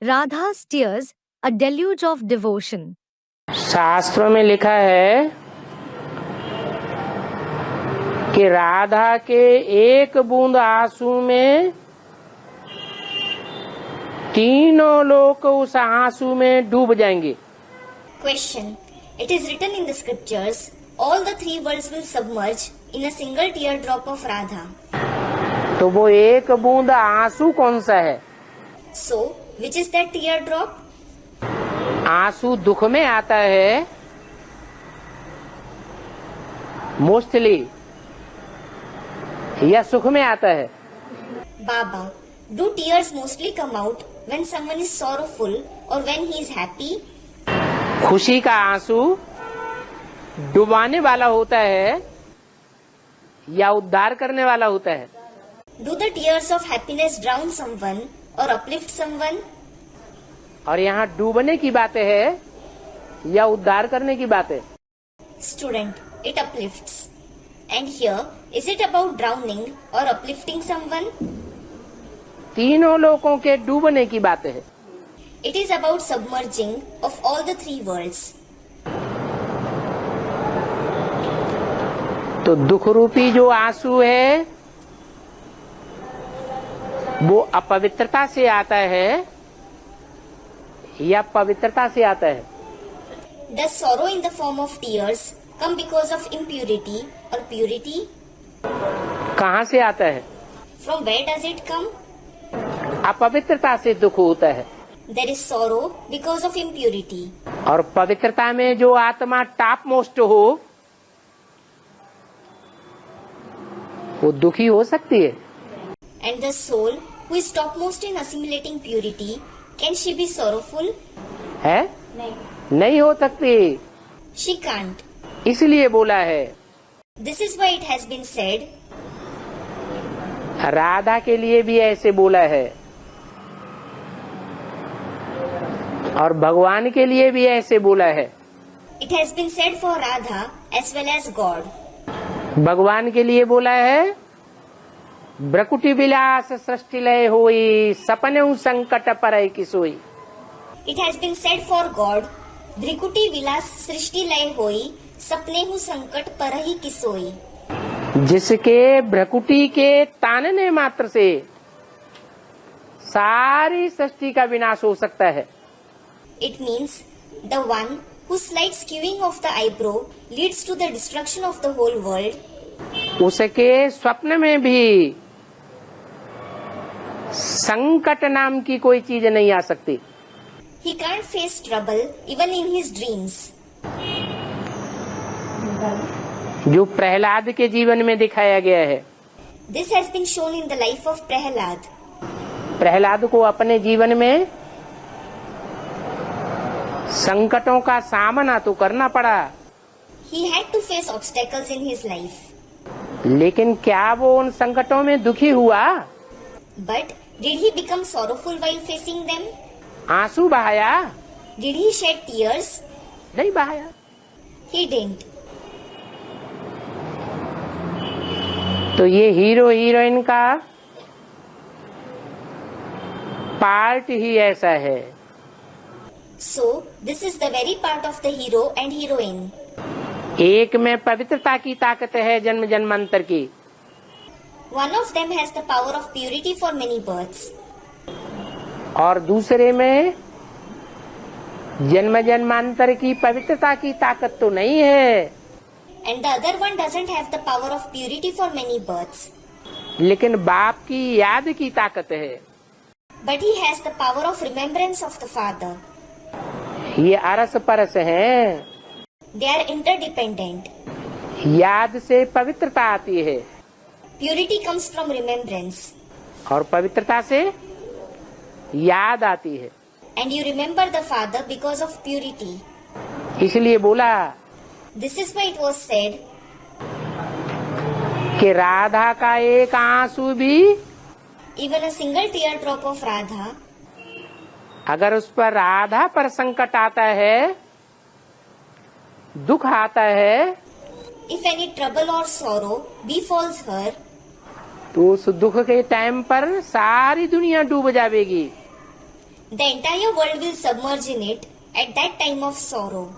Radha's tears, a deluge of devotion. शास्त्रों में लिखा है कि राधा के एक बूंद आंसू में तीनों लोग उस आंसू में डूब जाएंगे। Question. It is written in the scriptures, all the three worlds will submerge in a single teardrop of Radha. तो वो एक बूंद आंसू कौन सा है? So, which is that teardrop? आंसू दुख में आता है मोस्टली या सुख में आता है? Baba, do tears mostly come out when someone is sorrowful or when he is happy? खुशी का आंसू डुबाने वाला होता है या उद्धार करने वाला होता है? Do the tears of happiness drown someone or uplift someone? और यहाँ डूबने की बात है या उद्धार करने की बात है? Student, it uplifts. And here, is it about drowning or uplifting someone? तीनों लोगों के डूबने की बात है। It is about submerging of all the three worlds. तो दुख रूपी जो आंसू है वो अपवित्रता से आता है या पवित्रता से आता है? Does sorrow in the form of tears come because of impurity or purity? कहाँ से आता है? From where does it come? अपवित्रता से दुख होता है There is sorrow because of impurity. और पवित्रता में जो आत्मा टॉप मोस्ट हो वो दुखी हो सकती है। And the soul who is topmost in assimilating purity, can she be sorrowful? है? नहीं हो सकती। She can't. इसलिए बोला है This is why it has been said, Radha के लिए भी ऐसे बोला है और भगवान के लिए भी ऐसे बोला है। it has been said for Radha as well as God. भगवान के लिए बोला है ब्रकुटी विलास सृष्टि लय होई सपने संकट परय की सोई। It has been said for God, Brikuti Vilas Srishti Lay Hoi, Sapne Hu Sankat Parahi Kisoi. जिसके भ्रकुटी के तानने मात्र से सारी सृष्टि का विनाश हो सकता है। It means the one whose slight skewing of the eyebrow leads to the destruction of the whole world. उसके स्वप्न में भी संकट नाम की कोई चीज नहीं आ सकती। He can't face trouble even in his dreams. जो प्रहलाद के जीवन में दिखाया गया है। This has been shown in the life of Prahalad. Prahlad को अपने जीवन में संकटों का सामना तो करना पड़ा, He had to face obstacles in his life. लेकिन क्या वो उन संकटों में दुखी हुआ? But did he become sorrowful while facing them? आंसू बहाया? Did he shed tears? नहीं बहाया। He didn't. तो ये हीरो हीरोइन का पार्ट ही ऐसा है। So, this is the very part of the hero and heroine. एक में पवित्रता की ताकत है जन्म जन्मांतर की, One of them has the power of purity for many births. और दूसरे में जन्म जन्मांतर की पवित्रता की ताकत तो नहीं है, And the other one doesn't have the power of purity for many births. लेकिन बाप की याद की ताकत है। But he has the power of remembrance of the father. ये अरस परस है। They are interdependent. याद से पवित्रता आती है Purity comes from remembrance. और पवित्रता से याद आती है। And you remember the father because of purity. इसलिए बोला This is why it was said, कि राधा का एक आंसू भी even a single teardrop of Radha, अगर उस पर राधा पर संकट आता है, दुख आता है, if any trouble or sorrow befalls her, तो उस दुख के टाइम पर सारी दुनिया डूब जाएगी। The entire world will submerge in it at that time of sorrow.